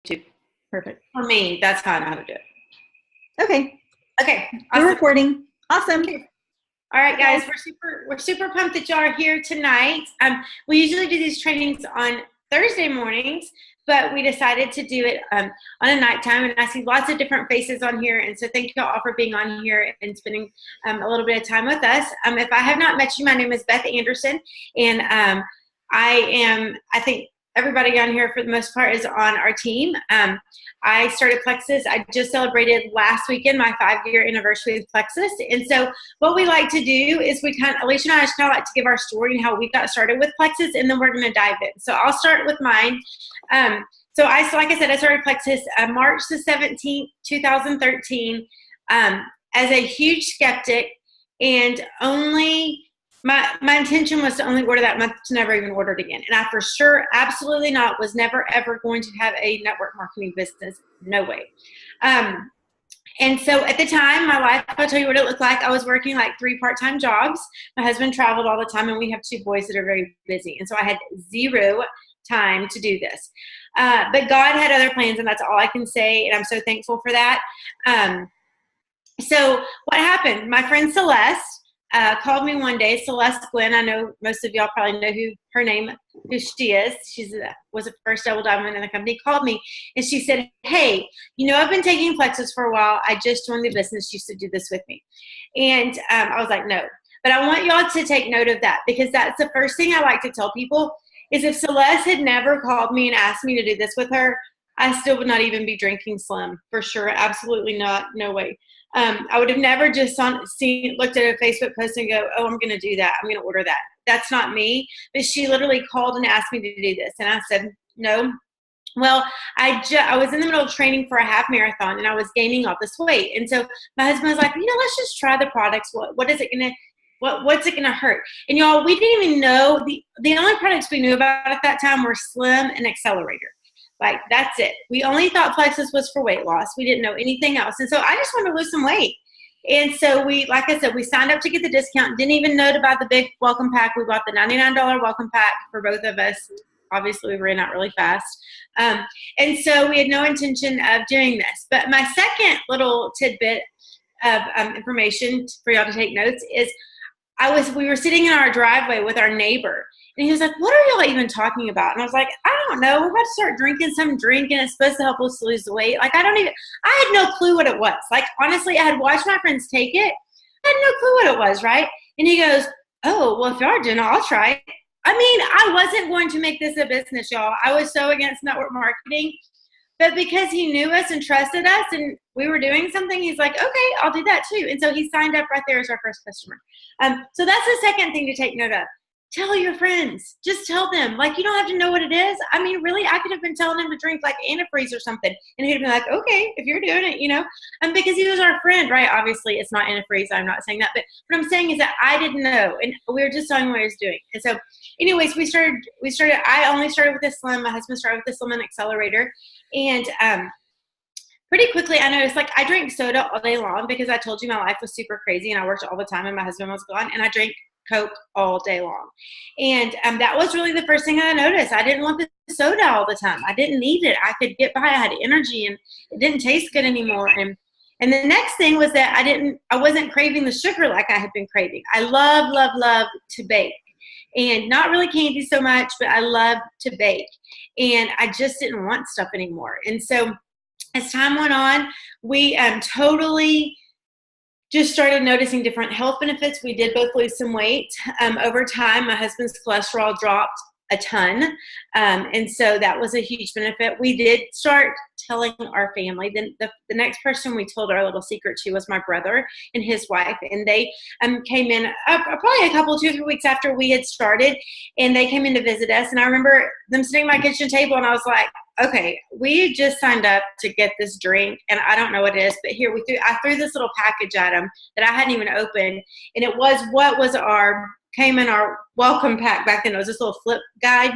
YouTube. Perfect. For me, that's how I know how to do it. Okay. Okay. Awesome. We're recording. Awesome. Okay. All right, guys, we're super pumped that y'all are here tonight. We usually do these trainings on Thursday mornings, but we decided to do it on a nighttime, and I see lots of different faces on here, and so thank you all for being on here and spending a little bit of time with us. If I have not met you, my name is Beth Anderson, and I think everybody on here for the most part is on our team. I started Plexus. I just celebrated last weekend my 5-year anniversary with Plexus. And so what we like to do is Alicia and I just kind of like to give our story and how we got started with Plexus, and then we're going to dive in. So I'll start with mine. So like I said, I started Plexus March the 17th, 2013 as a huge skeptic, and only my intention was to only order that month, to never even order it again. And I for sure, absolutely not, was never ever going to have a network marketing business. No way. And so at the time, my life, I'll tell you what it looked like. I was working like 3 part-time jobs. My husband traveled all the time, and we have 2 boys that are very busy. And so I had 0 time to do this. But God had other plans, and that's all I can say. And I'm so thankful for that. So what happened? My friend Celeste called me one day. Celeste Glenn, I know most of y'all probably know who she is. She was the first double diamond in the company. Called me, and she said, hey, I've been taking Plexus for a while. I just joined the business. You should do this with me. And I was like, no. But I want y'all to take note of that, because that's the first thing I like to tell people is if Celeste had never called me and asked me to do this with her, I still would not even be drinking Slim, for sure. Absolutely not. No way. I would have never just looked at a Facebook post and go, oh, I'm going to do that. I'm going to order that. That's not me. But she literally called and asked me to do this. And I said, no. Well, I was in the middle of training for a half marathon, and I was gaining all this weight. And so my husband was like, let's just try the products. What's it going to hurt? And y'all, we didn't even know, the only products we knew about at that time were Slim and Accelerator. Like, that's it. We only thought Plexus was for weight loss. We didn't know anything else. And so I just wanted to lose some weight. And so like I said, we signed up to get the discount. Didn't even know about the big welcome pack. We bought the $99 welcome pack for both of us. Obviously, we ran out really fast. And so we had no intention of doing this. But my second little tidbit of information for y'all to take notes is we were sitting in our driveway with our neighbor, and he was like, what are y'all even talking about? And I was like, I don't know. We're about to start drinking some drink, and it's supposed to help us lose the weight. Like, I had no clue what it was. Like, honestly, I had watched my friends take it. I had no clue what it was, right? And he goes, oh, well, if y'all are doing it, I'll try it. I mean, I wasn't going to make this a business, y'all. I was so against network marketing. But because he knew us and trusted us and we were doing something, he's like, okay, I'll do that too. And so he signed up right there as our first customer. So that's the second thing to take note of. Tell your friends. Just tell them. Like, you don't have to know what it is. I mean, really, I could have been telling him to drink like antifreeze or something. And he'd be like, okay, if you're doing it, because he was our friend, right? Obviously, it's not antifreeze. I'm not saying that. But what I'm saying is that I didn't know. And we were just telling him what he was doing. And so anyways, we started. I only started with the Slim. My husband started with the Slim and Accelerator. And pretty quickly, I noticed, like, I drank soda all day long because I told you my life was super crazy and I worked all the time and my husband was gone, and I drank Coke all day long. And that was really the first thing I noticed. I didn't want the soda all the time. I didn't need it. I could get by. I had energy, and it didn't taste good anymore. And the next thing was that I wasn't craving the sugar like I had been craving. I love to bake. And not really candy so much, but I love to bake. And I just didn't want stuff anymore. And so as time went on, we totally just started noticing different health benefits. We did both lose some weight. Over time, my husband's cholesterol dropped a ton. And so that was a huge benefit. We did start telling our family. Then the next person we told our little secret to was my brother and his wife. And they came in probably 2 or 3 weeks after we had started. And they came in to visit us. And I remember them sitting at my kitchen table, and I was like, okay, we just signed up to get this drink, and I don't know what it is, but here I threw this little package at them that I hadn't even opened, and it was came in our welcome pack back then. It was this little flip guide,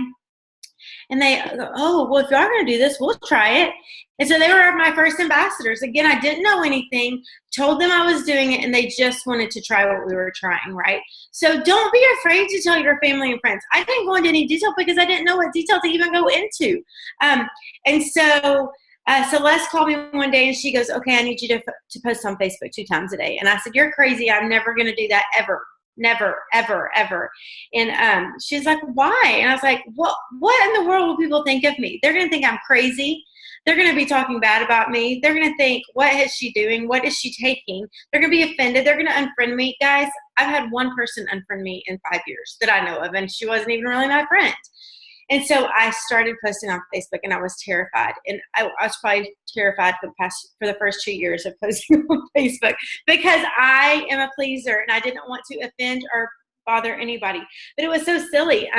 And they go, oh, well, if you are going to do this, we'll try it. And so they were my first ambassadors. Again, I didn't know anything, told them I was doing it, and they just wanted to try what we were trying, right? So don't be afraid to tell your family and friends. I didn't go into any detail because I didn't know what detail to even go into. And so Celeste called me one day and she goes, okay, I need you to post on Facebook 2 times a day. And I said, you're crazy. I'm never going to do that ever. Never, ever, ever. And she's like, why? And I was like, what in the world will people think of me? They're going to think I'm crazy. They're going to be talking bad about me. They're going to think, what is she doing? What is she taking? They're going to be offended. They're going to unfriend me. Guys, I've had one person unfriend me in 5 years that I know of, and she wasn't even really my friend. And so I started posting on Facebook, and I was terrified. And I was probably terrified for the first 2 years of posting on Facebook because I am a pleaser, and I didn't want to offend or bother anybody. But it was so silly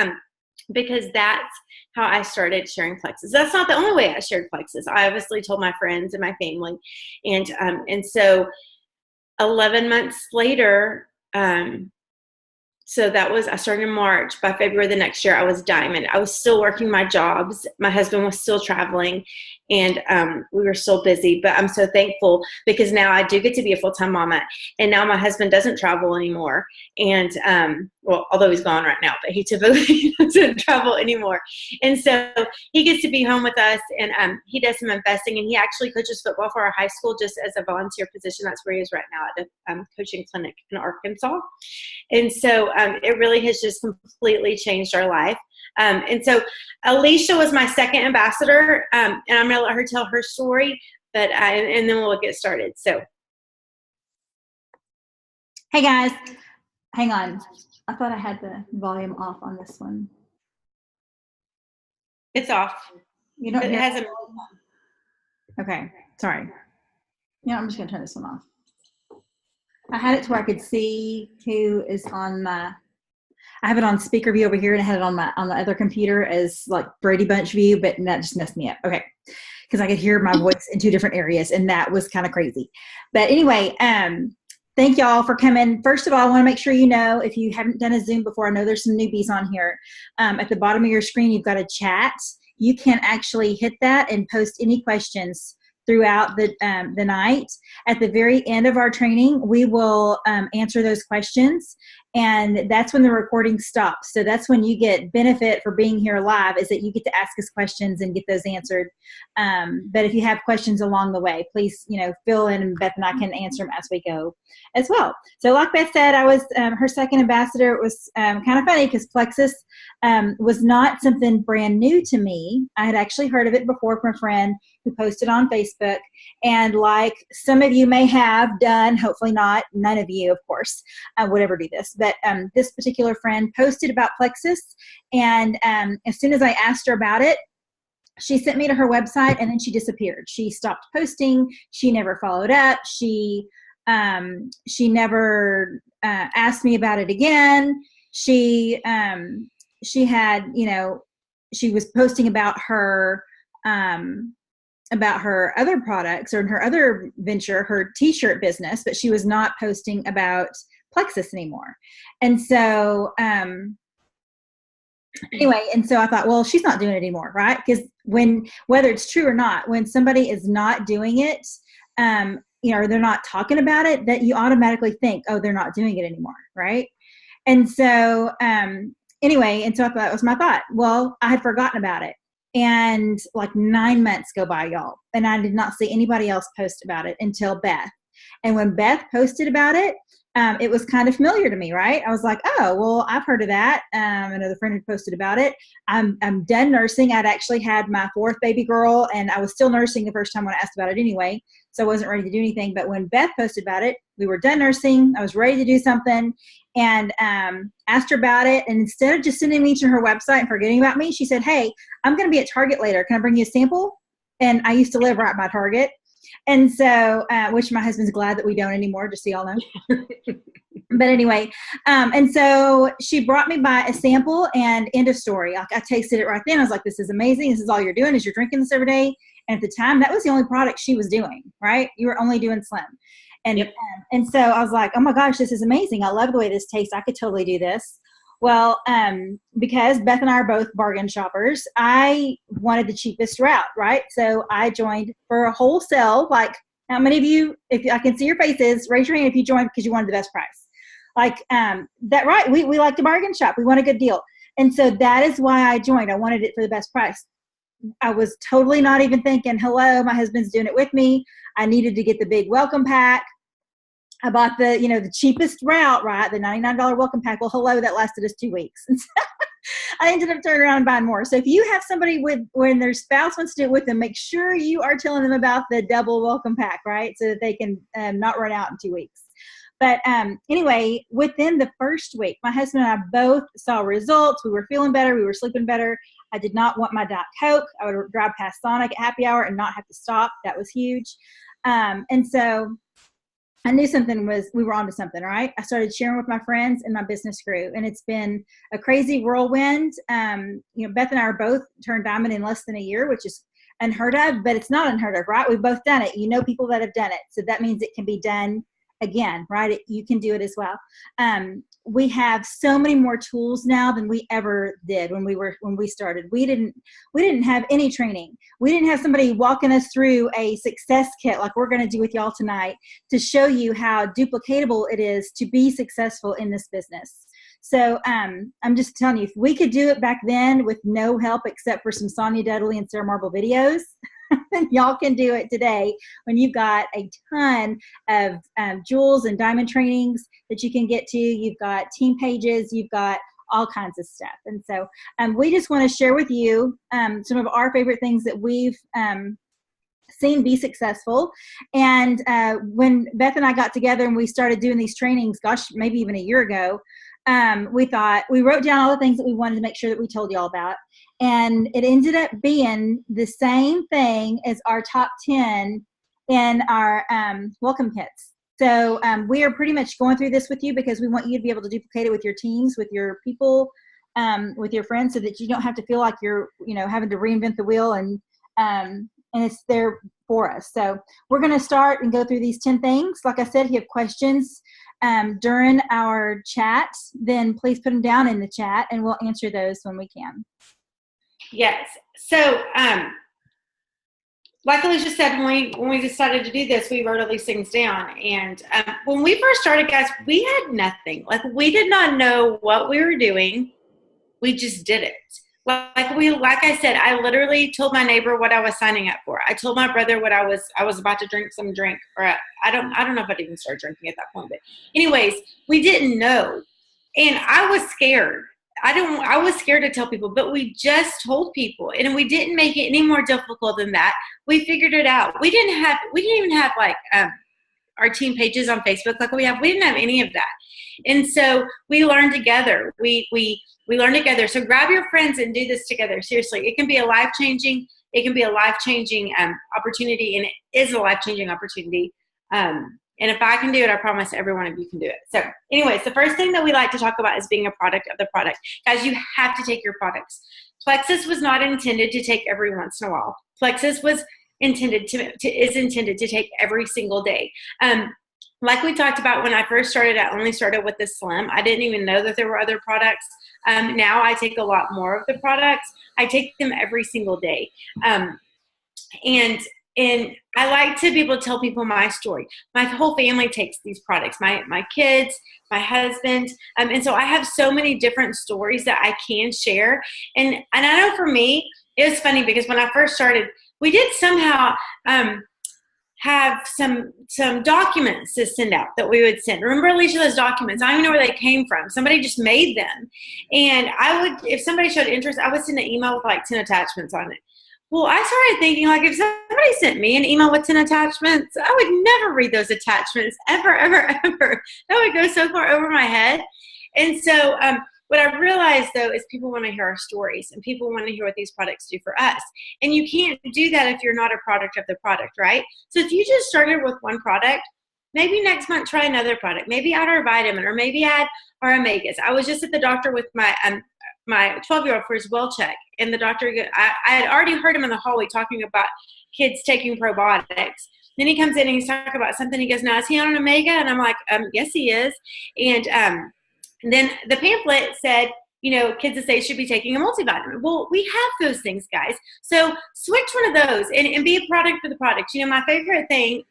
because that's how I started sharing plexus. That's not the only way I shared plexus. I obviously told my friends and my family. And so 11 months later, so I started in March. By February the next year, I was diamond. I was still working my jobs. My husband was still traveling, and we were still busy. But I'm so thankful because now I do get to be a full-time mama. And now my husband doesn't travel anymore. And, well, although he's gone right now, but he typically doesn't travel anymore. And so he gets to be home with us, and he does some investing. And he actually coaches football for our high school just as a volunteer position. That's where he is right now at a coaching clinic in Arkansas. And so it really has just completely changed our life. And so Alicia was my second ambassador, and I'm going to let her tell her story, but and then we'll get started. So, Hey guys, hang on. I thought I had the volume off on this one. It's off. You don't It hear hasn't. Okay, sorry. Yeah, I'm just going to turn this one off. I had it to where I could see who is on my, I have it on speaker view over here, and I had it on the other computer as like Brady Bunch view, but that just messed me up. Okay. Because I could hear my voice in 2 different areas, and that was kind of crazy. But anyway, thank y'all for coming. First of all, I want to make sure you know, if you haven't done a Zoom before, I know there's some newbies on here. At the bottom of your screen, you've got a chat. You can actually hit that and post any questions throughout the night. At the very end of our training, we will answer those questions, and that's when the recording stops. So that's when you get benefit for being here live, is that you get to ask us questions and get those answered. But if you have questions along the way, please, fill in, and Beth and I can answer them as we go as well. So like Beth said, I was her second ambassador. It was kind of funny because Plexus was not something brand new to me. I had actually heard of it before from a friend who posted on Facebook. And like some of you may have done, hopefully not, none of you, of course, would ever do this. But this particular friend posted about Plexus. And as soon as I asked her about it, she sent me to her website, and then she disappeared. She stopped posting. She never followed up. She never asked me about it again. She had, she was posting about her other products or her other venture, her t-shirt business, but she was not posting about Plexus anymore. And so, anyway, and so I thought, well, she's not doing it anymore, right? Because whether it's true or not, when somebody is not doing it, or they're not talking about it, that you automatically think, oh, they're not doing it anymore, right? And so, anyway, and so I thought, that was my thought. Well, I had forgotten about it. And like 9 months go by, y'all, and I did not see anybody else post about it until Beth. And when Beth posted about it, it was kind of familiar to me, right? I was like, oh, well, I've heard of that. Another friend had posted about it. I'm done nursing. I'd actually had my 4th baby girl, and I was still nursing the first time when I asked about it anyway. So I wasn't ready to do anything. But when Beth posted about it, we were done nursing. I was ready to do something, and asked her about it. And instead of just sending me to her website and forgetting about me, she said, hey, I'm going to be at Target later. Can I bring you a sample? And I used to live right by Target. And so, which my husband's glad that we don't anymore, just so y'all know. But anyway, and so she brought me by a sample, and end of story. I tasted it right then. I was like, this is amazing. This is all you're doing, is you're drinking this every day. And at the time, that was the only product she was doing, right? You were only doing Slim. And, yep. And so I was like, oh my gosh, this is amazing. I love the way this tastes. I could totally do this. Well, because Beth and I are both bargain shoppers, I wanted the cheapest route, right? So I joined for a wholesale. Like, how many of you, if I can see your faces, raise your hand if you joined because you wanted the best price. Like, that, right? We like to bargain shop. We want a good deal. And so that is why I joined. I wanted it for the best price. I was totally not even thinking, hello, my husband's doing it with me. I needed to get the big welcome pack. I bought the cheapest route, right? The $99 welcome pack. Well, hello, that lasted us 2 weeks. I ended up turning around and buying more. So if you have somebody when their spouse wants to do it with them, make sure you are telling them about the double welcome pack, right? So that they can not run out in 2 weeks. But anyway, within the first week, my husband and I both saw results. We were feeling better. We were sleeping better. I did not want my Diet Coke. I would drive past Sonic at happy hour and not have to stop. That was huge. And so I knew we were onto something, right? I started sharing with my friends and my business grew. And it's been a crazy whirlwind. Beth and I are both turned diamond in less than a year, which is unheard of, but it's not unheard of, right? We've both done it. You know people that have done it. So that means it can be done again, right? You can do it as well. We have so many more tools now than we ever did when we started. We didn't have any training. We didn't have somebody walking us through a success kit like we're going to do with y'all tonight to show you how duplicatable it is to be successful in this business. So I'm just telling you, if we could do it back then with no help except for some Sonia Dudley and Sarah Marble videos, y'all can do it today when you've got a ton of jewels and diamond trainings that you can get to. You've got team pages, you've got all kinds of stuff. And so we just want to share with you some of our favorite things that we've seen be successful. And when Beth and I got together and we started doing these trainings, gosh, maybe even a year ago, we wrote down all the things that we wanted to make sure that we told you all about. And it ended up being the same thing as our top 10 in our welcome kits. So we are pretty much going through this with you because we want you to be able to duplicate it with your teams, with your people, with your friends, so that you don't have to feel like you're, having to reinvent the wheel, and it's there for us. So we're going to start and go through these 10 things. Like I said, if you have questions during our chat, then please put them down in the chat and we'll answer those when we can. Yes. So, like Alicia said, when we decided to do this, we wrote all these things down. And when we first started, guys, we had nothing. Like, we did not know what we were doing. We just did it. Like I said, I literally told my neighbor what I was signing up for. I told my brother what I was about to drink some drink, or I don't know if I'd even started drinking at that point. But anyways, we didn't know, and I was scared. I was scared to tell people, but we just told people, and we didn't make it any more difficult than that. We figured it out. We didn't even have like our team pages on Facebook like we have. We didn't have any of that, and so we learned together. We learned together. So grab your friends and do this together. Seriously, it can be a life-changing opportunity, and it is a life-changing opportunity. And if I can do it, I promise every one of you can do it. So anyways, the first thing that we like to talk about is being a product of the product. Guys, you have to take your products. Plexus was not intended to take every once in a while. Plexus was intended to take every single day. Like we talked about when I first started, I only started with the Slim. I didn't even know that there were other products. Now I take a lot more of the products. I take them every single day. And I like to be able to tell people my story. My whole family takes these products, my kids, my husband. And so I have so many different stories that I can share. And I know for me, it was funny because when I first started, we did somehow have some documents to send out that we would send. Remember, Alicia, those documents? I don't even know where they came from. Somebody just made them. And if somebody showed interest, I would send an email with like 10 attachments on it. Well, I started thinking, like, if somebody sent me an email with 10 attachments, I would never read those attachments, ever, ever, ever. That would go so far over my head. And so what I realized, though, is people want to hear our stories, and people want to hear what these products do for us. And you can't do that if you're not a product of the product, right? So if you just started with one product, maybe next month try another product. Maybe add our vitamin, or maybe add our omegas. I was just at the doctor with my 12-year-old for his well check, and the doctor, I had already heard him in the hallway talking about kids taking probiotics. Then he comes in and he's talking about something. He goes, "Now, is he on an omega?" And I'm like, yes, he is. And And then the pamphlet said, kids that say should be taking a multivitamin. Well, we have those things, guys. So switch one of those and be a product for the product. My favorite thing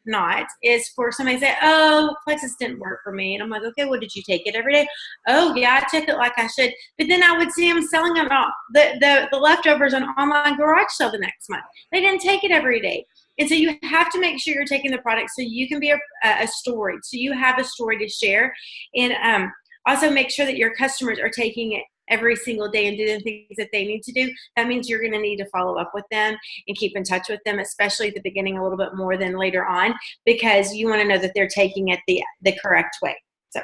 is for somebody to say, oh, Plexus didn't work for me. And I'm like, okay, well, did you take it every day? Oh, yeah, I took it like I should. But then I would see them selling it all, the leftovers on online garage sale the next month. They didn't take it every day. And so you have to make sure you're taking the product so you can be a story. So you have a story to share. And also make sure that your customers are taking it every single day and do the things that they need to do. That means you're going to need to follow up with them and keep in touch with them, especially at the beginning a little bit more than later on, because you want to know that they're taking it the correct way. So.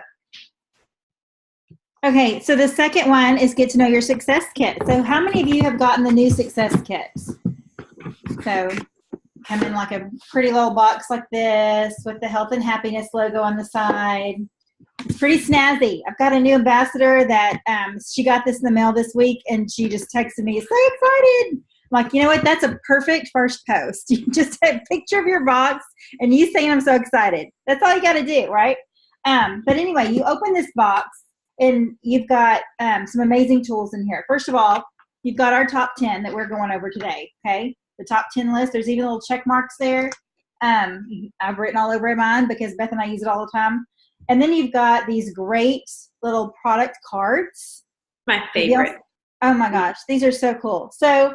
Okay, so the second one is get to know your success kit. So how many of you have gotten the new success kits? So come in like a pretty little box like this with the health and happiness logo on the side. It's pretty snazzy. I've got a new ambassador that she got this in the mail this week, and she just texted me, so excited. I'm like, you know what? That's a perfect first post. You just have a picture of your box and you saying, I'm so excited. That's all you got to do, right? But anyway, you open this box and you've got some amazing tools in here. First of all, you've got our top 10 that we're going over today, okay? The top 10 list. There's even little check marks there. I've written all over mine because Beth and I use it all the time. And then you've got these great little product cards. My favorite. Oh my gosh, these are so cool. So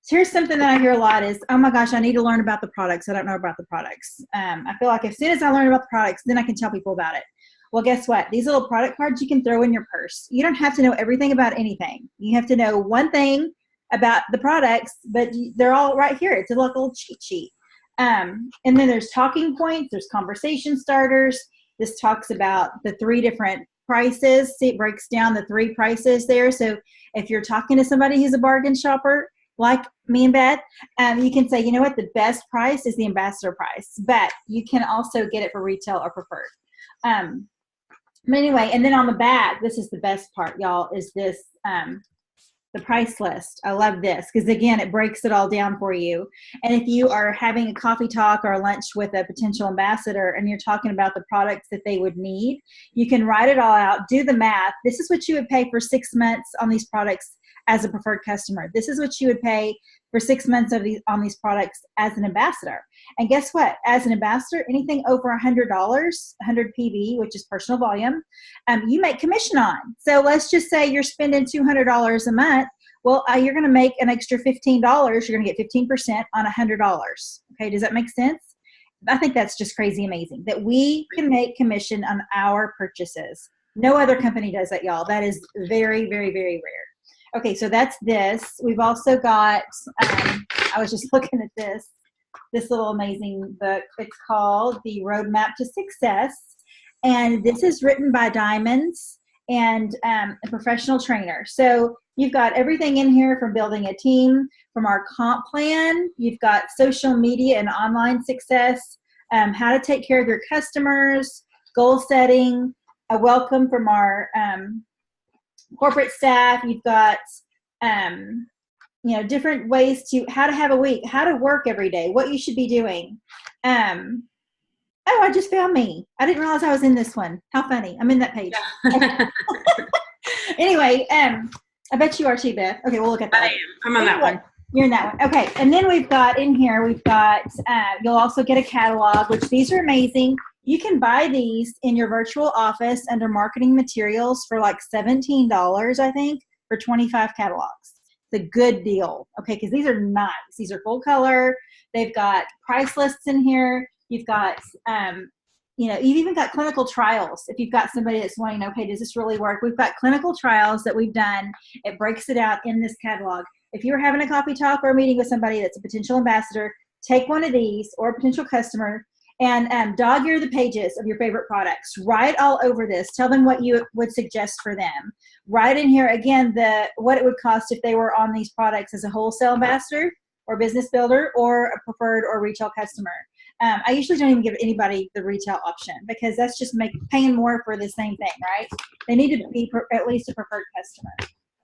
here's something that I hear a lot is, oh my gosh, I need to learn about the products. I don't know about the products. I feel like as soon as I learn about the products, then I can tell people about it. Well, guess what? These little product cards you can throw in your purse. You don't have to know everything about anything. You have to know one thing about the products, but they're all right here. It's like a little cheat sheet. And then there's talking points. There's conversation starters. This talks about the 3 different prices. See, it breaks down the 3 prices there. So if you're talking to somebody who's a bargain shopper, like me and Beth, you can say, you know what, the best price is the ambassador price, but you can also get it for retail or preferred. But anyway, and then on the back, this is the best part, y'all, is this, the price list. I love this because, again, it breaks it all down for you. And if you are having a coffee talk or a lunch with a potential ambassador and you're talking about the products that they would need, you can write it all out, do the math. This is what you would pay for 6 months on these products as a preferred customer. This is what you would pay for 6 months on these products as an ambassador. And guess what? As an ambassador, anything over $100, 100 PV, which is personal volume, you make commission on. So let's just say you're spending $200 a month. Well, you're going to make an extra $15. You're going to get 15% on $100. Okay, does that make sense? I think that's just crazy amazing that we can make commission on our purchases. No other company does that, y'all. That is very, very, very rare. Okay, so that's this. We've also got, I was just looking at this little amazing book. It's called The Roadmap to Success. And this is written by Diamonds and a professional trainer. So you've got everything in here from building a team, from our comp plan. You've got social media and online success, how to take care of your customers, goal setting, a welcome from our corporate staff. You've got, different ways to how to have a week, how to work every day, what you should be doing. Oh, I just found me. I didn't realize I was in this one. How funny. I'm in that page. Anyway, I bet you are too, Beth. Okay, we'll look at that. I am. I'm on that one. You're in that one. Okay, and then we've got in here, you'll also get a catalog, which these are amazing. You can buy these in your virtual office under marketing materials for like $17, I think, for 25 catalogs. It's a good deal, okay, because these are nice. These are full color. They've got price lists in here. You've got, you've even got clinical trials. If you've got somebody that's wanting, okay, does this really work? We've got clinical trials that we've done. It breaks it out in this catalog. If you're having a coffee talk or a meeting with somebody that's a potential ambassador, take one of these or a potential customer and dog-ear the pages of your favorite products. Write all over this. Tell them what you would suggest for them. Write in here, again, what it would cost if they were on these products as a wholesale ambassador or business builder or a preferred or retail customer. I usually don't even give anybody the retail option because that's just paying more for the same thing, right? They need to be at least a preferred customer.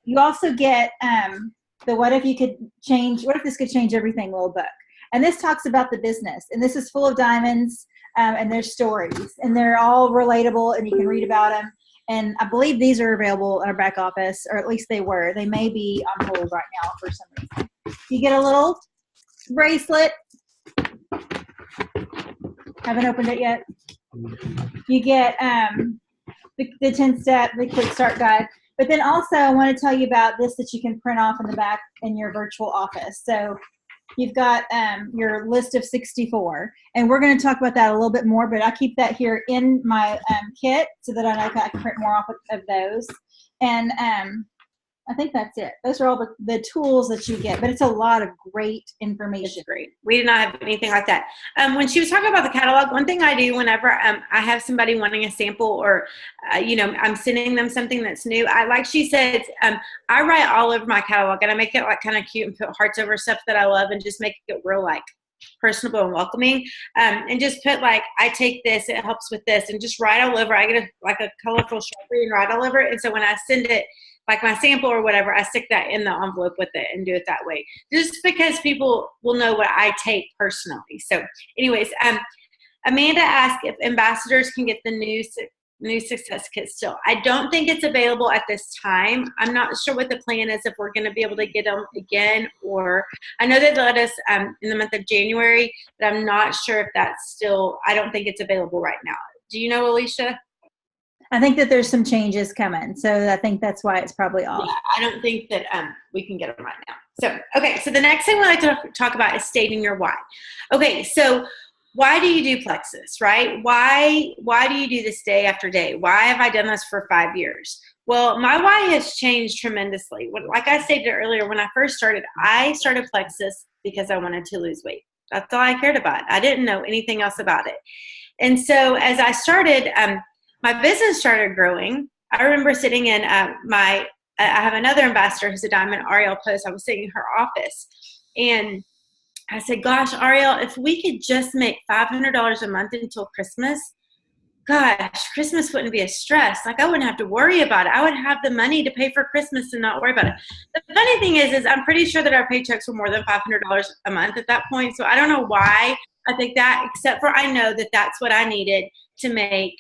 You also get the what if this could change everything little book. And this talks about the business. And this is full of diamonds and there's stories. And they're all relatable and you can read about them. And I believe these are available in our back office, or at least they were. They may be on hold right now for some reason. You get a little bracelet. Haven't opened it yet. You get the 10-step, the quick start guide. But then also I want to tell you about this that you can print off in the back in your virtual office. So you've got your list of 64. And we're going to talk about that a little bit more, but I keep that here in my kit so that I know I can print more off of those. And I think that's it. Those are all the tools that you get, but it's a lot of great information. It's great. We did not have anything like that. When she was talking about the catalog, one thing I do whenever I have somebody wanting a sample or, I'm sending them something that's new, like she said, I write all over my catalog and I make it like kind of cute and put hearts over stuff that I love and just make it real like personable and welcoming, and just put like, I take this, it helps with this, and just write all over. I get a colorful Sharpie and write all over it. And so when I send it, like my sample or whatever, I stick that in the envelope with it and do it that way. Just because people will know what I take personally. So anyways, Amanda asked if ambassadors can get the new success kit still. I don't think it's available at this time. I'm not sure what the plan is, if we're going to be able to get them again, or I know they let us in the month of January, but I'm not sure if that's still, I don't think it's available right now. Do you know, Alicia? I think that there's some changes coming, so I think that's why it's probably off. Yeah, I don't think that we can get them right now. So, okay, so the next thing we like to talk about is stating your why. Okay, so why do you do Plexus, right? Why do you do this day after day? Why have I done this for 5 years? Well, my why has changed tremendously. Like I stated earlier, when I first started, I started Plexus because I wanted to lose weight. That's all I cared about. I didn't know anything else about it. And so as I started, my business started growing. I remember sitting in I have another ambassador who's a diamond, Ariel Post. I was sitting in her office and I said, gosh, Ariel, if we could just make $500 a month until Christmas, gosh, Christmas wouldn't be a stress. Like I wouldn't have to worry about it. I would have the money to pay for Christmas and not worry about it. The funny thing is I'm pretty sure that our paychecks were more than $500 a month at that point. So I don't know why I think that, except for I know that that's what I needed to make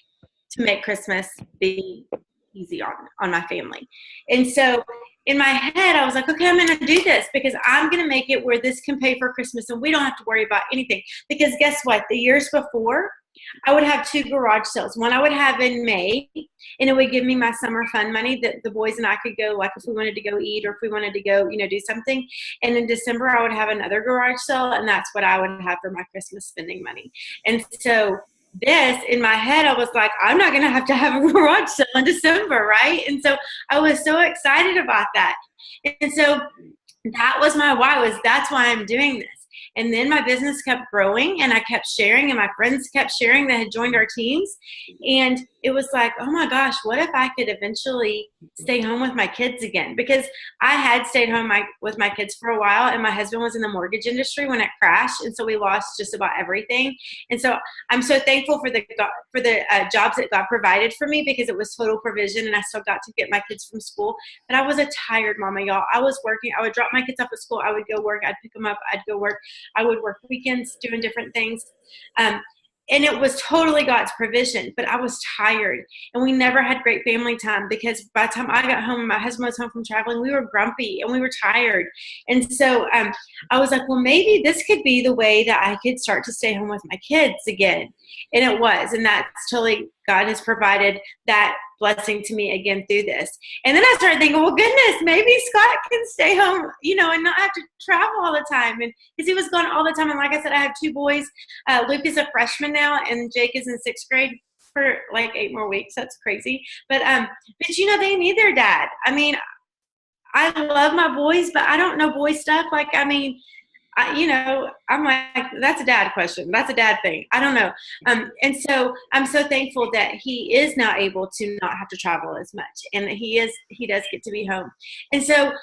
Christmas be easy on my family. And so in my head, I was like, okay, I'm going to do this because I'm going to make it where this can pay for Christmas and we don't have to worry about anything. Because guess what? The years before, I would have 2 garage sales. One I would have in May, and it would give me my summer fun money that the boys and I could go, like if we wanted to go eat or if we wanted to go, do something. And in December, I would have another garage sale, and that's what I would have for my Christmas spending money. And so this, in my head, I was like, I'm not going to have a garage sale in December, right? And so I was so excited about that. And so that was my why, that's why I'm doing this. And then my business kept growing and I kept sharing and my friends kept sharing that had joined our teams. And it was like, oh my gosh, what if I could eventually stay home with my kids again? Because I had stayed home with my kids for a while and my husband was in the mortgage industry when it crashed. And so we lost just about everything. And so I'm so thankful for the jobs that God provided for me because it was total provision and I still got to get my kids from school. But I was a tired mama, y'all. I was working. I would drop my kids off at school. I would go work. I'd pick them up. I'd go work. I would work weekends doing different things. And it was totally God's provision, but I was tired and we never had great family time because by the time I got home and my husband was home from traveling, we were grumpy and we were tired. And so I was like, well, maybe this could be the way that I could start to stay home with my kids again. And it was, and that's totally, God has provided that blessing to me again through this. And then I started thinking, well, goodness, maybe Scott can stay home, and not have to travel all the time. And because he was gone all the time. And like I said, I have 2 boys. Luke is a freshman now and Jake is in 6th grade for like 8 more weeks. That's crazy. But they need their dad. I mean, I love my boys, but I don't know boy stuff. Like, I mean, I'm like, that's a dad question. That's a dad thing. I don't know. And so I'm so thankful that he is now able to not have to travel as much. And he does get to be home. And so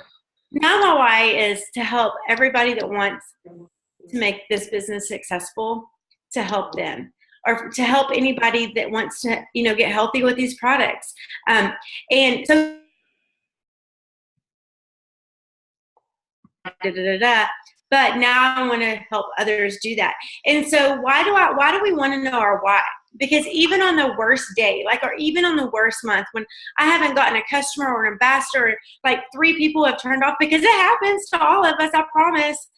now my why is to help everybody that wants to make this business successful, to help them. Or to help anybody that wants to, get healthy with these products. And so but now I want to help others do that. And so why do we want to know our why? Because even on the worst day, like, or even on the worst month, when I haven't gotten a customer or an ambassador, like 3 people have turned off, because it happens to all of us, I promise.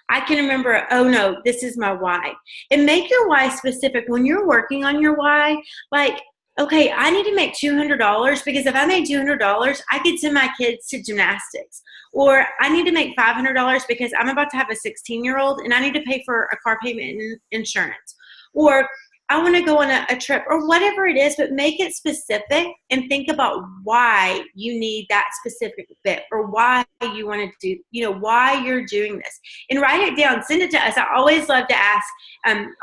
I can remember, oh no, this is my why. And make your why specific. When you're working on your why, like, okay, I need to make $200, because if I made $200, I could send my kids to gymnastics. Or I need to make $500 because I'm about to have a 16-year-old and I need to pay for a car payment and insurance. Or I want to go on a trip, or whatever it is, but make it specific and think about why you need that specific bit, or why you want to do, why you're doing this, and write it down, send it to us. I always love to ask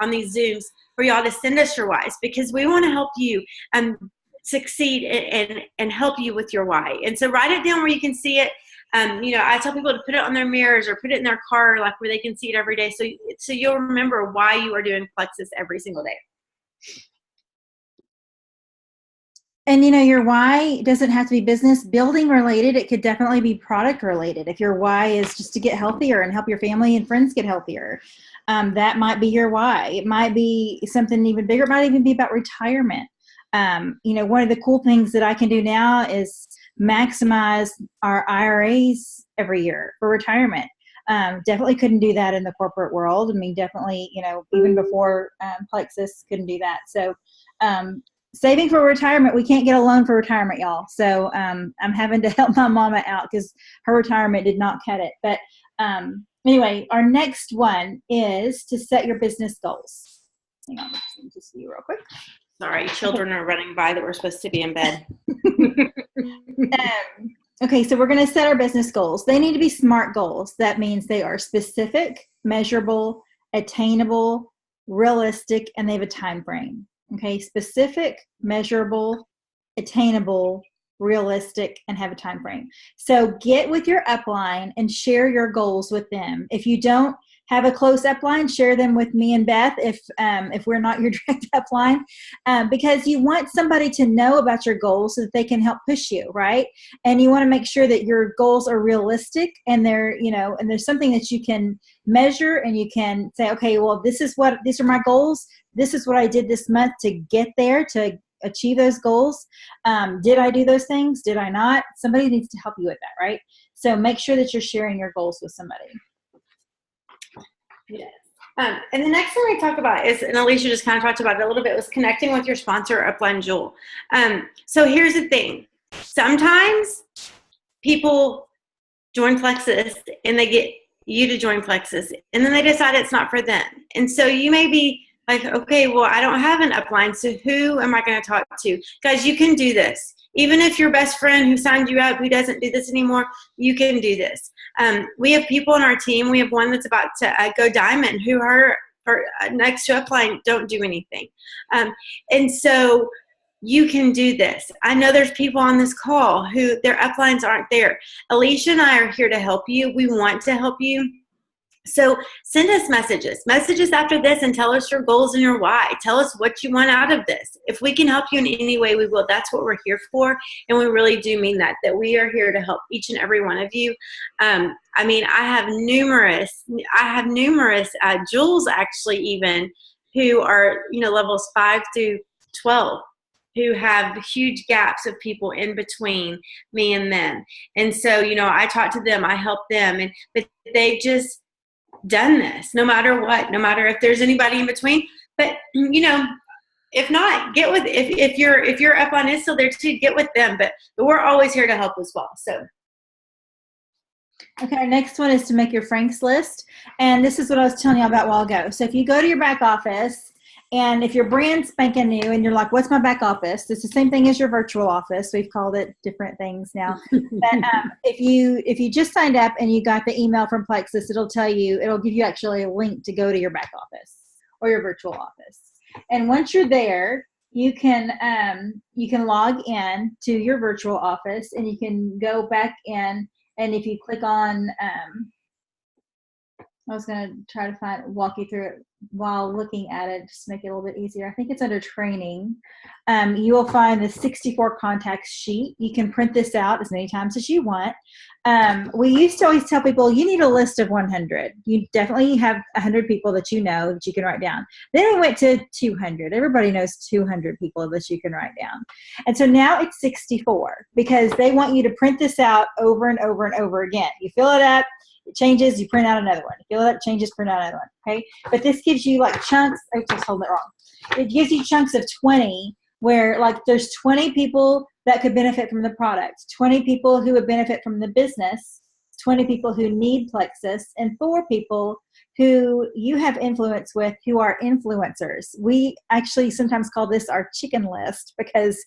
on these Zooms for y'all to send us your whys, because we want to help you succeed and help you with your why. And so write it down where you can see it. I tell people to put it on their mirrors or put it in their car, like where they can see it every day. So you'll remember why you are doing Plexus every single day. And your why doesn't have to be business building related. It could definitely be product related. If your why is just to get healthier and help your family and friends get healthier, that might be your why. It might be something even bigger. It might even be about retirement. One of the cool things that I can do now is maximize our IRAs every year for retirement. Definitely couldn't do that in the corporate world. I mean, definitely, even before Plexus couldn't do that. So saving for retirement, we can't get a loan for retirement, y'all. So I'm having to help my mama out because her retirement did not cut it. But anyway, our next one is to set your business goals. Hang on, let me just see you real quick. Sorry, children are running by that we're supposed to be in bed. Okay, so we're going to set our business goals. They need to be SMART goals. That means they are specific, measurable, attainable, realistic, and they have a time frame. Okay, specific, measurable, attainable, realistic, and have a time frame. So get with your upline and share your goals with them. If you don't have a close upline, share them with me and Beth if we're not your direct upline, because you want somebody to know about your goals so that they can help push you, right? And you want to make sure that your goals are realistic and they're, and there's something that you can measure and you can say, okay, well, these are my goals. This is what I did this month to get there, to achieve those goals. Did I do those things? Did I not? Somebody needs to help you with that, right? So make sure that you're sharing your goals with somebody. Yes. And the next thing we talk about is, and Alicia just kind of talked about it a little bit, was connecting with your sponsor, Upline Jewel. So here's the thing. Sometimes people join Plexus and they get you to join Plexus, and then they decide it's not for them. And so you may be like, okay, well, I don't have an upline, so who am I going to talk to? Guys, you can do this. Even if your best friend who signed you up, who doesn't do this anymore, you can do this. We have people on our team. We have one that's about to go diamond, who her next to upline don't do anything. And so you can do this. I know there's people on this call who their uplines aren't there. Alicia and I are here to help you. We want to help you. So send us messages after this, and tell us your goals and your why. Tell us what you want out of this. If we can help you in any way, we will. That's what we're here for. And we really do mean that we are here to help each and every one of you. I have numerous Jules actually, even who are, levels 5 through 12, who have huge gaps of people in between me and them. And so, I talk to them, I help them, but they've just done this no matter what, no matter if there's anybody in between. But if not, get with, if your upline is still there too, get with them, but we're always here to help as well. So okay, our next one is to make your Frank's list, and this is what I was telling you about a while ago. So if you go to your back office, and if you're brand spanking new and you're like, what's my back office? It's the same thing as your virtual office. We've called it different things now. But if you just signed up and you got the email from Plexus, it'll give you actually a link to go to your back office or your virtual office. And once you're there, you can log in to your virtual office, and you can go back in, and if you click on I was going to try to walk you through it while looking at it, just to make it a little bit easier. I think it's under training. You will find the 64 contacts sheet. You can print this out as many times as you want. We used to always tell people, you need a list of 100. You definitely have 100 people that you know that you can write down. Then we went to 200. Everybody knows 200 people that you can write down. And so now it's 64 because they want you to print this out over and over and over again. You fill it up. It changes, you print out another one. You fill it up, changes, print out another one. Okay? But this gives you like chunks. I just holding it wrong. It gives you chunks of 20 where like there's 20 people that could benefit from the product, 20 people who would benefit from the business, 20 people who need Plexus, and 4 people who you have influence with who are influencers. We actually sometimes call this our chicken list because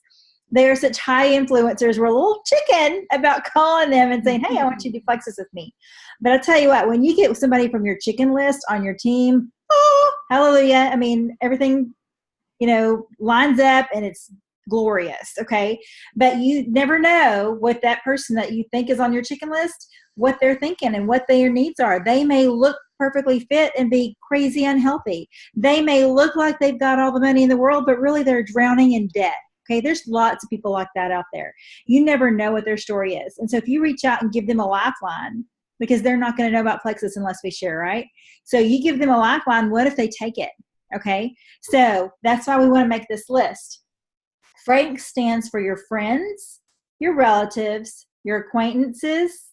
they're such high influencers. We're a little chicken about calling them and saying, hey, I want you to do Plexus with me. But I'll tell you what, when you get somebody from your chicken list on your team, oh, hallelujah. I mean, everything, lines up and it's glorious. Okay. But you never know what that person that you think is on your chicken list, what they're thinking and what their needs are. They may look perfectly fit and be crazy unhealthy. They may look like they've got all the money in the world, but really they're drowning in debt. Okay, there's lots of people like that out there. You never know what their story is. And so if you reach out and give them a lifeline, because they're not going to know about Plexus unless we share, right? So you give them a lifeline, what if they take it? Okay, so that's why we want to make this list. FRANK stands for your friends, your relatives, your acquaintances,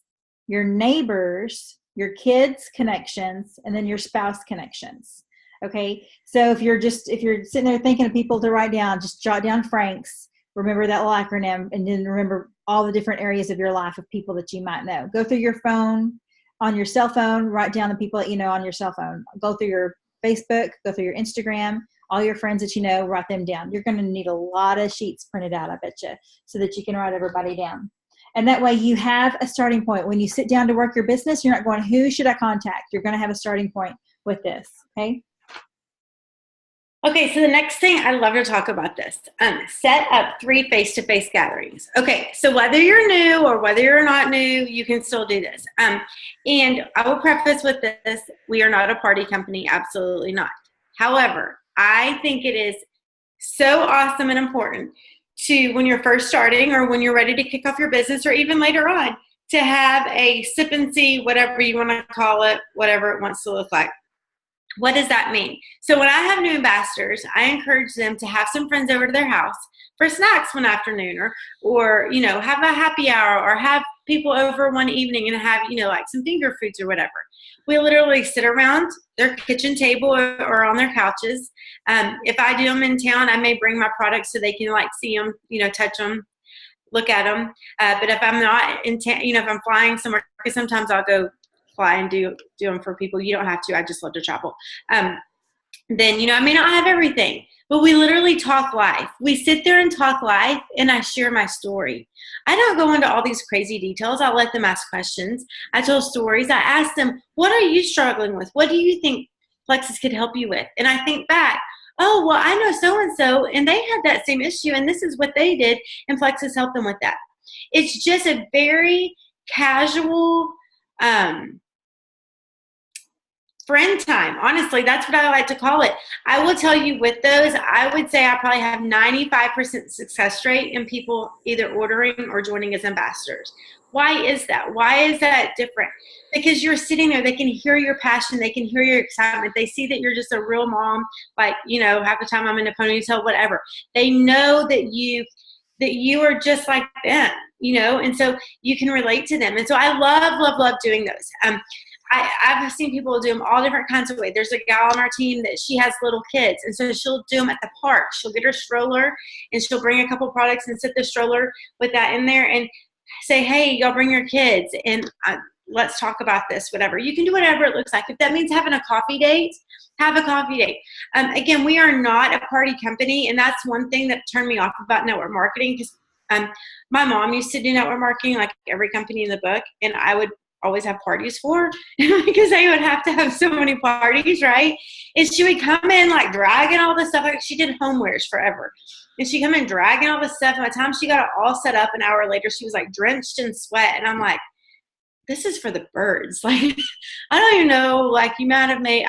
your neighbors, your kids' connections, and then your spouse connections. Okay, so if you're sitting there thinking of people to write down, just jot down Frank's, remember that little acronym, and then remember all the different areas of your life of people that you might know. Go through your phone, on your cell phone, write down the people that you know on your cell phone. Go through your Facebook, go through your Instagram, all your friends that you know, write them down. You're going to need a lot of sheets printed out, I bet you, so that you can write everybody down. And that way you have a starting point. When you sit down to work your business, you're not going, who should I contact? You're going to have a starting point with this, okay? Okay, so the next thing, I love to talk about this. Set up 3 face-to-face gatherings. Okay, so whether you're new or whether you're not new, you can still do this. And I will preface with this, we are not a party company, absolutely not. However, I think it is so awesome and important to, when you're first starting or when you're ready to kick off your business or even later on, to have a sip and see, whatever you want to call it, whatever it wants to look like. What does that mean? So when I have new ambassadors, I encourage them to have some friends over to their house for snacks one afternoon or have a happy hour or have people over one evening and have, like some finger foods or whatever. We literally sit around their kitchen table or on their couches. If I do them in town, I may bring my products so they can see them, touch them, look at them. But if I'm not in town, if I'm flying somewhere, because sometimes I'll go fly and do them for people. You don't have to. I just love to travel. Then, I may not have everything, but we literally talk life. We sit there and talk life, and I share my story. I don't go into all these crazy details. I'll let them ask questions. I tell stories. I ask them, what are you struggling with? What do you think Plexus could help you with? And I think back, oh, well, I know so-and-so, and they had that same issue, and this is what they did, and Plexus helped them with that. It's just a very casual friend time. Honestly, that's what I like to call it. I will tell you with those, I would say I probably have 95% success rate in people either ordering or joining as ambassadors. Why is that? Why is that different? Because you're sitting there, they can hear your passion, they can hear your excitement, they see that you're just a real mom, half the time I'm in a ponytail, whatever. They know that you are just like them, and so you can relate to them. And so I love doing those. I've seen people do them all different kinds of ways. There's a gal on our team that she has little kids, and so she'll do them at the park. She'll get her stroller, and she'll bring a couple products and sit the stroller with that in there and say, hey, y'all bring your kids, and let's talk about this, whatever. You can do whatever it looks like. If that means having a coffee date, have a coffee date. Again, we are not a party company, and that's one thing that turned me off about network marketing because my mom used to do network marketing like every company in the book, and I would always have parties for because they would have to have so many parties, right? And she would come in dragging all this stuff. She did homewares forever. And she'd come in dragging all this stuff. By the time she got it all set up an hour later, she was drenched in sweat. And I'm like, this is for the birds. Like, I don't even know, like, you might have made,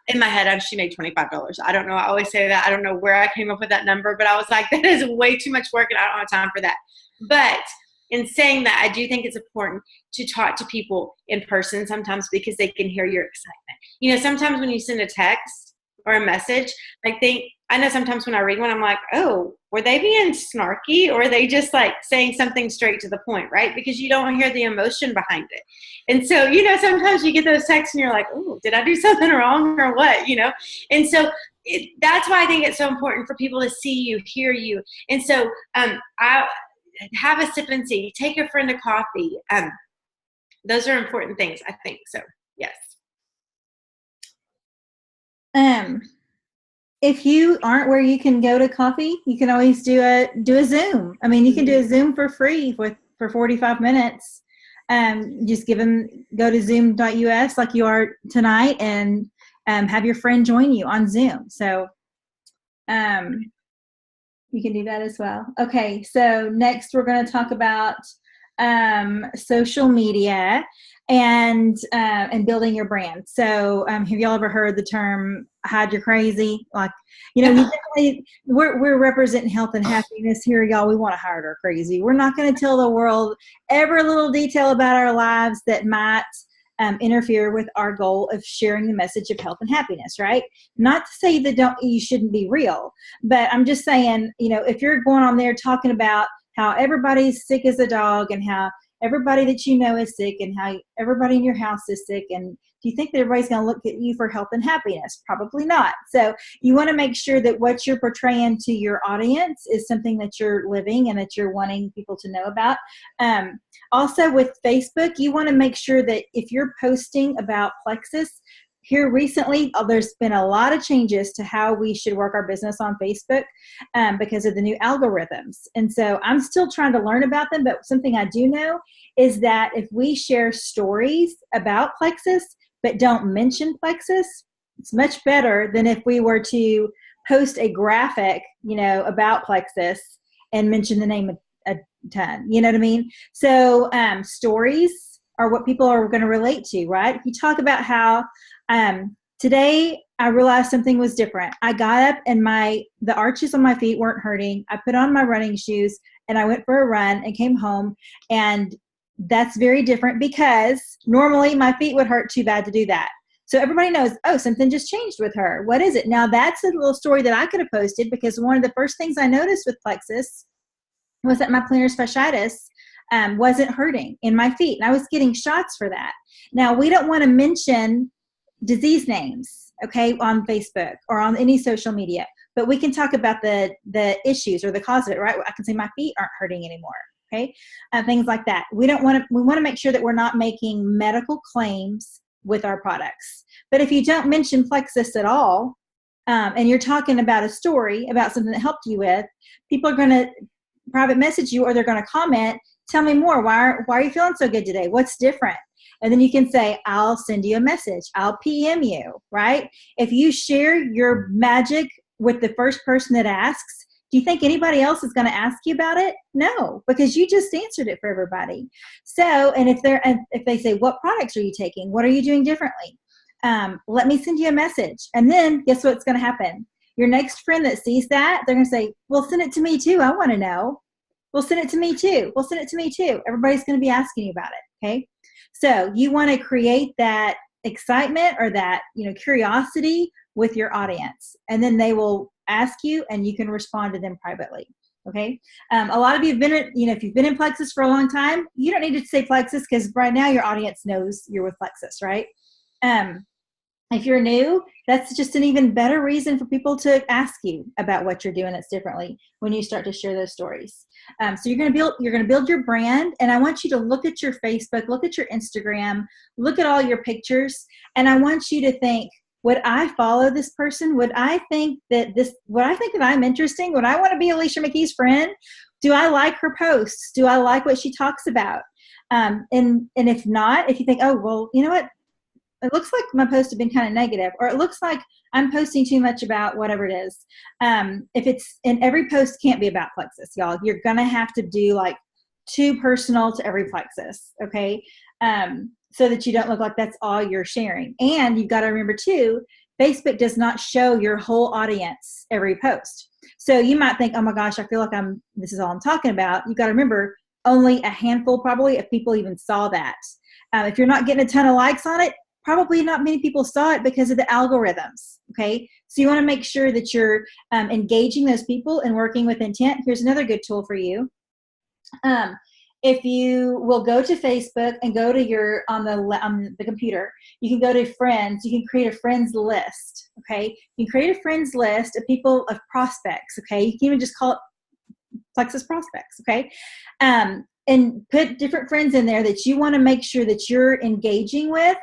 in my head, she made $25. I don't know. I always say that. I don't know where I came up with that number, but I was like, that is way too much work and I don't have time for that. But in saying that, I do think it's important to talk to people in person sometimes because they can hear your excitement. You know, sometimes when you send a text or a message, like I know sometimes when I read one, I'm like, oh, were they being snarky or are they just like saying something straight to the point, right? Because you don't hear the emotion behind it. And so, you know, sometimes you get those texts and you're like, oh, did I do something wrong or what, you know? And so that's why I think it's so important for people to see you, hear you. And so I have a sip and see, take a friend a coffee. Those are important things, I think. So, yes. If you aren't where you can go to coffee, you can always do a Zoom. I mean, you can do a Zoom for free for 45 minutes. Just go to zoom.us like you are tonight and have your friend join you on Zoom. So you can do that as well. Okay, so next we're going to talk about social media and building your brand. So have y'all ever heard the term hide your crazy? Like, you know, we're representing health and happiness here, y'all. We want to hide our crazy. We're not going to tell the world every little detail about our lives that might interfere with our goal of sharing the message of health and happiness, right? Not to say that you shouldn't be real, but I'm just saying, you know, if you're going on there talking about how everybody's sick as a dog and how everybody that you know is sick and how everybody in your house is sick, and do you think that everybody's going to look at you for health and happiness? Probably not. So you want to make sure that what you're portraying to your audience is something that you're living and that you're wanting people to know about. Also with Facebook, you want to make sure that if you're posting about Plexus, here recently, there's been a lot of changes to how we should work our business on Facebook because of the new algorithms. And so I'm still trying to learn about them, but something I do know is that if we share stories about Plexus, but don't mention Plexus, it's much better than if we were to post a graphic, you know, about Plexus and mention the name a ton. You know what I mean? So stories are what people are going to relate to, right? If you talk about how today I realized something was different. I got up and the arches on my feet weren't hurting. I put on my running shoes and I went for a run and came home, and that's very different because normally my feet would hurt too bad to do that. So everybody knows, oh, something just changed with her. What is it? Now that's a little story that I could have posted because one of the first things I noticed with Plexus was that my plantar fasciitis wasn't hurting in my feet. And I was getting shots for that. Now we don't want to mention disease names, okay, on Facebook or on any social media, but we can talk about the issues or the cause of it, right? I can say my feet aren't hurting anymore. Okay, things like that. We want to make sure that we're not making medical claims with our products. But if you don't mention Plexus at all, and you're talking about a story about something that helped you with, people are going to private message you or they're going to comment, tell me more. Why are you feeling so good today? What's different? And then you can say, I'll send you a message. I'll PM you, right? If you share your magic with the first person that asks, do you think anybody else is going to ask you about it? No, because you just answered it for everybody. So, and if they say, what products are you taking? What are you doing differently? Let me send you a message. And then guess what's going to happen? Your next friend that sees that, they're going to say, well, send it to me too. I want to know. Well, send it to me too. Well, send it to me too. Everybody's going to be asking you about it. Okay. So you want to create that excitement or that, curiosity with your audience, and then they will ask you and you can respond to them privately. Okay. A lot of you have been, if you've been in Plexus for a long time, you don't need to say Plexus because right now your audience knows you're with Plexus, right? If you're new, that's just an even better reason for people to ask you about what you're doing that's differently when you start to share those stories. So you're going to build your brand, and I want you to look at your Facebook, look at your Instagram, look at all your pictures, and I want you to think, would I follow this person? Would I think that I'm interesting? Would I want to be Alicia McKee's friend? Do I like her posts? Do I like what she talks about? And if not, if you think, oh, well, you know what? It looks like my posts have been kind of negative, or it looks like I'm posting too much about whatever it is. And every post can't be about Plexus, y'all. You're going to have to do like too personal to every Plexus. Okay. so that you don't look like that's all you're sharing. And you've got to remember too, Facebook does not show your whole audience every post. So you might think, oh my gosh, I feel like this is all I'm talking about. You've got to remember only a handful probably of people even saw that. If you're not getting a ton of likes on it, probably not many people saw it because of the algorithms. Okay. So you want to make sure that you're engaging those people and working with intent. Here's another good tool for you. If you will go to Facebook and go to on the computer, you can go to friends. You can create a friends list. Okay. You can create a friends list of people, of prospects. Okay. You can even just call it Plexus prospects. Okay. And put different friends in there that you want to make sure that you're engaging with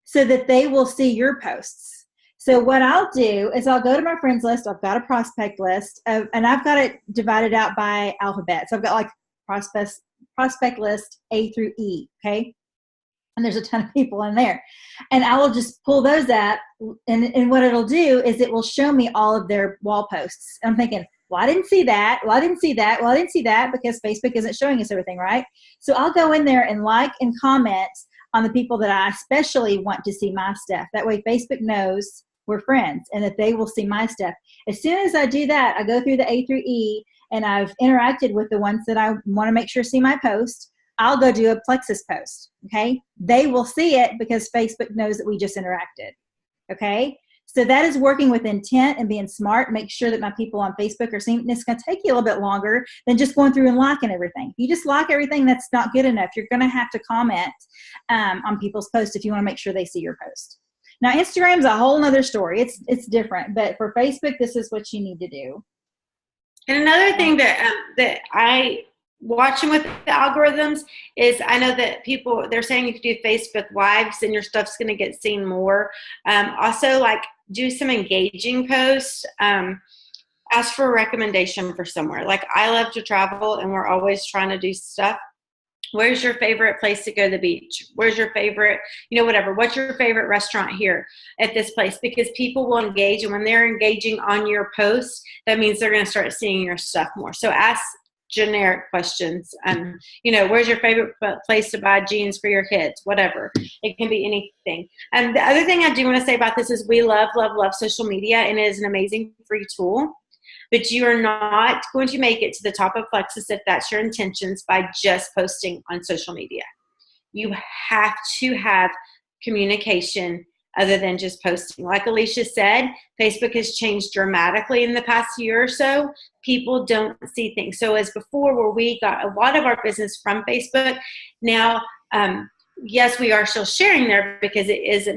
so that they will see your posts. So what I'll do is I'll go to my friends list. I've got a prospect list and I've got it divided out by alphabet. So I've got like prospect list A through E, okay? And there's a ton of people in there. And I will just pull those out, and what it'll do is it will show me all of their wall posts. And I'm thinking, well, I didn't see that. Well, I didn't see that. Well, I didn't see that because Facebook isn't showing us everything, right? So I'll go in there and like and comment on the people that I especially want to see my stuff. That way Facebook knows we're friends and that they will see my stuff. As soon as I do that, I go through the A through E, and I've interacted with the ones that I want to make sure see my post. I'll go do a Plexus post, okay? They will see it because Facebook knows that we just interacted, okay? So that is working with intent and being smart. Make sure that my people on Facebook are seeing. It's going to take you a little bit longer than just going through and liking everything. If you just like everything, that's not good enough. You're going to have to comment on people's posts if you want to make sure they see your post. Now, Instagram's a whole nother story. It's different, but for Facebook, this is what you need to do. And another thing that I watching with the algorithms is I know that they're saying if you do Facebook Lives, then your stuff's going to get seen more. Also, like do some engaging posts. Ask for a recommendation for somewhere. Like I love to travel, and we're always trying to do stuff. Where's your favorite place to go to the beach? Where's your favorite, whatever. What's your favorite restaurant here at this place? Because people will engage, and when they're engaging on your posts, that means they're going to start seeing your stuff more. So ask generic questions. Where's your favorite place to buy jeans for your kids? Whatever. It can be anything. And the other thing I do want to say about this is we love, love, love social media, and it is an amazing free tool. But you are not going to make it to the top of Plexus if that's your intentions by just posting on social media. You have to have communication other than just posting. Like Alicia said, Facebook has changed dramatically in the past year or so. People don't see things. So as before, where we got a lot of our business from Facebook, now, yes, we are still sharing there because it is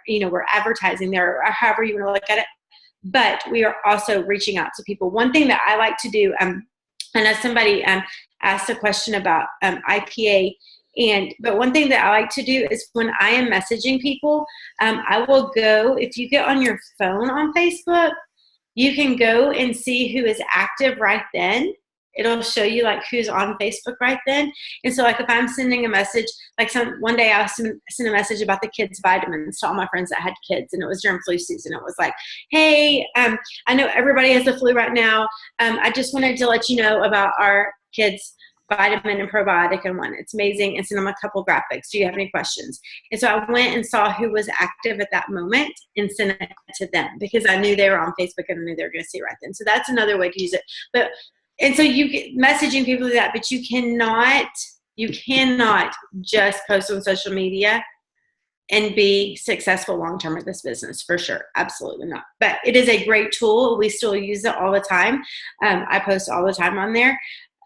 we're advertising there, or however you want to look at it. But we are also reaching out to people. One thing that I like to do, and as somebody asked a question about IPA, but one thing that I like to do is when I am messaging people, I will go, if you get on your phone on Facebook, you can go and see who is active right then. It'll show you like who's on Facebook right then. And so like if I'm sending a message, like one day I sent a message about the kids' vitamins to all my friends that had kids, and it was during flu season. It was like, hey, I know everybody has the flu right now. I just wanted to let you know about our kids' vitamin and probiotic and one. It's amazing. And send them a couple graphics. Do you have any questions? And so I went and saw who was active at that moment and sent it to them because I knew they were on Facebook and I knew they were going to see it right then. So that's another way to use it. And so you get messaging people like that, but you cannot just post on social media and be successful long-term at this business, for sure. Absolutely not. But it is a great tool. We still use it all the time. I post all the time on there.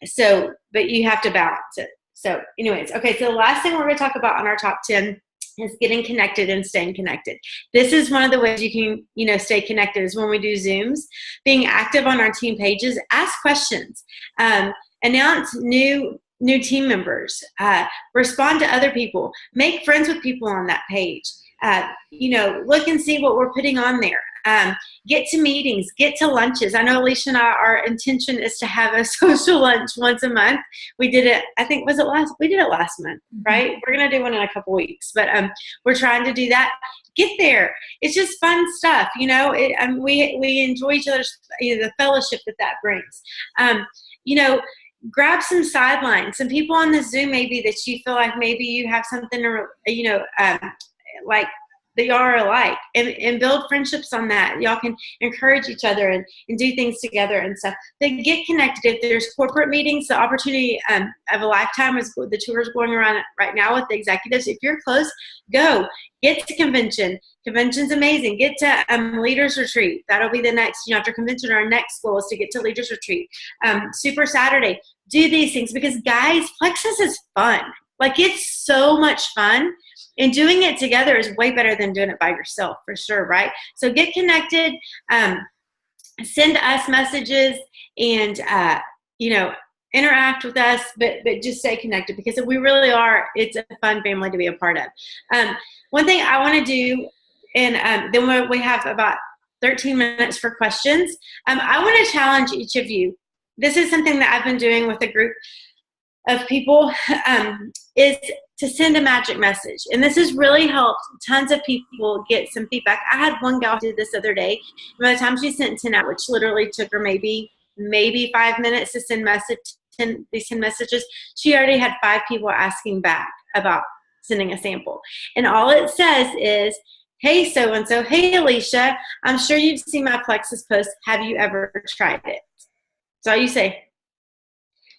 So, but you have to balance it. So anyways, okay. So the last thing we're going to talk about on our top 10 is getting connected and staying connected. This is one of the ways you can, stay connected is when we do Zooms, being active on our team pages, ask questions, announce new team members, respond to other people, make friends with people on that page, look and see what we're putting on there. Get to meetings, get to lunches. I know Alicia and our intention is to have a social lunch once a month. We did it, we did it last month, right? We're going to do one in a couple weeks, but we're trying to do that. Get there. It's just fun stuff, we enjoy each other's, the fellowship that brings. grab some sidelines, some people on the Zoom maybe that you feel like maybe you have something to, like that y'all are alike, and build friendships on that. Y'all can encourage each other and do things together and stuff. Then get connected. If there's corporate meetings, the opportunity of a lifetime is the tour is going around right now with the executives. If you're close, go. Get to convention. Convention's amazing. Get to leaders retreat. That'll be the next, after convention, our next goal is to get to leaders retreat. Super Saturday. Do these things because, guys, Plexus is fun. Like, it's so much fun. And doing it together is way better than doing it by yourself, for sure, right? So get connected. Send us messages and, interact with us, but just stay connected because we really are, it's a fun family to be a part of. One thing I want to do, and then we have about 13 minutes for questions. I want to challenge each of you. This is something that I've been doing with a group of people, is to send a magic message. And this has really helped tons of people get some feedback. I had one gal do this the other day. By the time she sent 10 out, which literally took her maybe 5 minutes to send these 10 messages, she already had 5 people asking back about sending a sample. And all it says is, hey, so-and-so, hey, Alicia, I'm sure you've seen my Plexus post. Have you ever tried it? That's all you say.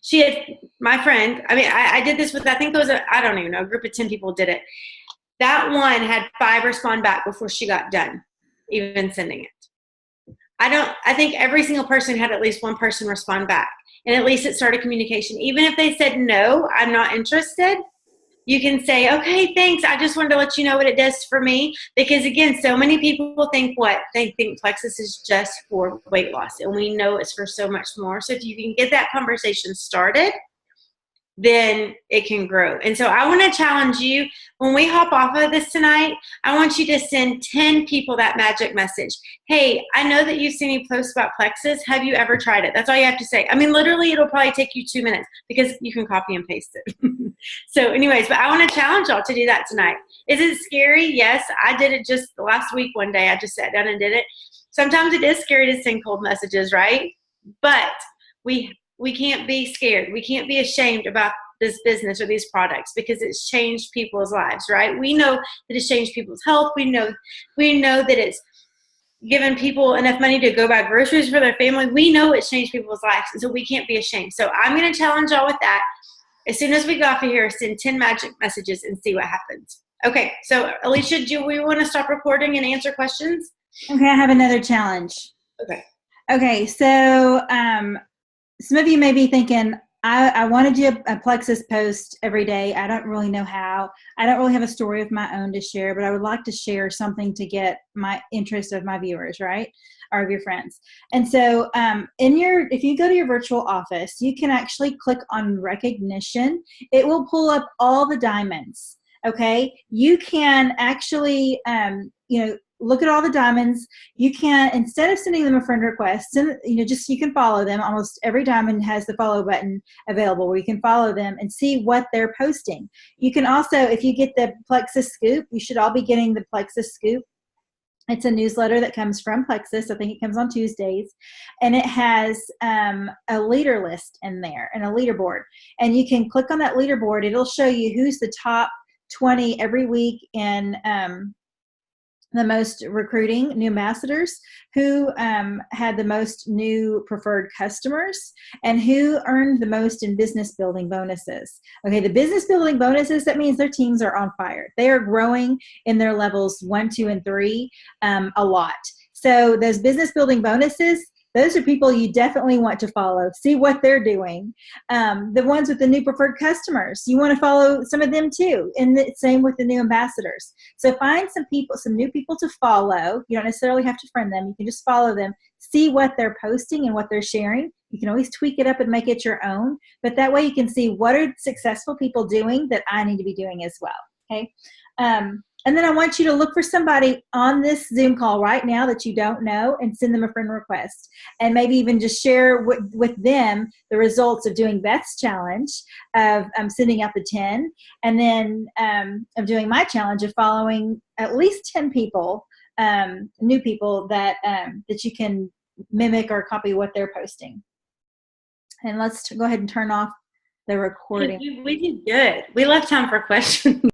She had, my friend, I did this with, I think it was I don't even know, a group of 10 people did it. That one had 5 respond back before she got done, even sending it. I think every single person had at least one person respond back. And at least it started communication. Even if they said, no, I'm not interested, you can say, okay, thanks. I just wanted to let you know what it does for me. Because again, so many people think they think Plexus is just for weight loss. And we know it's for so much more. So if you can get that conversation started, then it can grow. And so I want to challenge you, when we hop off of this tonight, I want you to send 10 people that magic message. Hey, I know that you've seen me post about Plexus. Have you ever tried it? That's all you have to say. Literally, it'll probably take you 2 minutes because you can copy and paste it. So anyways, but I want to challenge y'all to do that tonight. Is it scary? Yes, I did it just last week one day. I just sat down and did it. Sometimes it is scary to send cold messages, right? But we can't be scared. We can't be ashamed about this business or these products because it's changed people's lives, right? We know that it's changed people's health. We know that it's given people enough money to go buy groceries for their family. We know it's changed people's lives, and so we can't be ashamed. So I'm going to challenge y'all with that. As soon as we go off of here, send 10 magic messages and see what happens. Okay, so Alicia, do we want to stop recording and answer questions? Okay, I have another challenge. Okay, so some of you may be thinking, I want to do a Plexus post every day. I don't really know how. I don't really have a story of my own to share, but I would like to share something to get my interest of my viewers, right? Or of your friends. And so if you go to your virtual office, you can actually click on recognition. It will pull up all the diamonds. Okay. You can actually, look at all the diamonds. You can, instead of sending them a friend request, you can follow them. Almost every diamond has the follow button available where you can follow them and see what they're posting. You can also, if you get the Plexus Scoop, you should all be getting the Plexus Scoop. It's a newsletter that comes from Plexus. I think it comes on Tuesdays. And it has a leader list in there and a leaderboard. And you can click on that leaderboard. It'll show you who's the top 20 every week in the most recruiting new ambassadors, who had the most new preferred customers, and who earned the most in business building bonuses. Okay, the business building bonuses, that means their teams are on fire. They are growing in their levels 1, 2, and 3 a lot. So those business building bonuses, those are people you definitely want to follow. See what they're doing. The ones with the new preferred customers, you want to follow some of them too. And the same with the new ambassadors. So find some new people to follow. You don't necessarily have to friend them. You can just follow them. See what they're posting and what they're sharing. You can always tweak it up and make it your own. But that way you can see what are successful people doing that I need to be doing as well. Okay. And then I want you to look for somebody on this Zoom call right now that you don't know and send them a friend request. And maybe even just share with them the results of doing Beth's challenge of sending out the 10. And then of doing my challenge of following at least 10 people, new people that you can mimic or copy what they're posting. And let's go ahead and turn off the recording. We did good. We left time for questions.